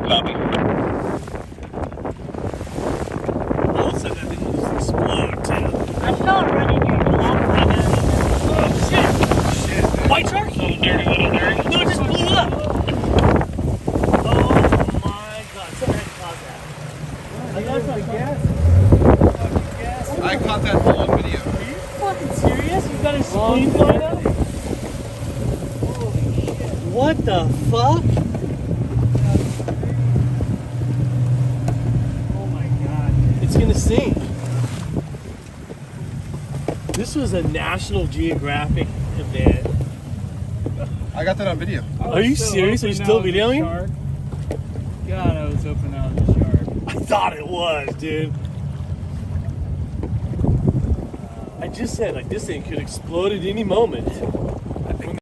copy. All of a sudden, that thing will just explode, too. I saw it running near the left right now. Oh, shit. White shark? Little dirty. No, it just blew up. Oh, my God. Something had to cause that. I got some gas. I caught that all on video. Are you fucking serious? You got a spleen flying out? Holy shit. What the fuck? Oh my God. It's gonna sink. This was a National Geographic event. I got that on video. Are you serious? Are you still videoing? God, I was hoping that was a shark. I thought it was, dude. I just said, like, this thing could explode at any moment.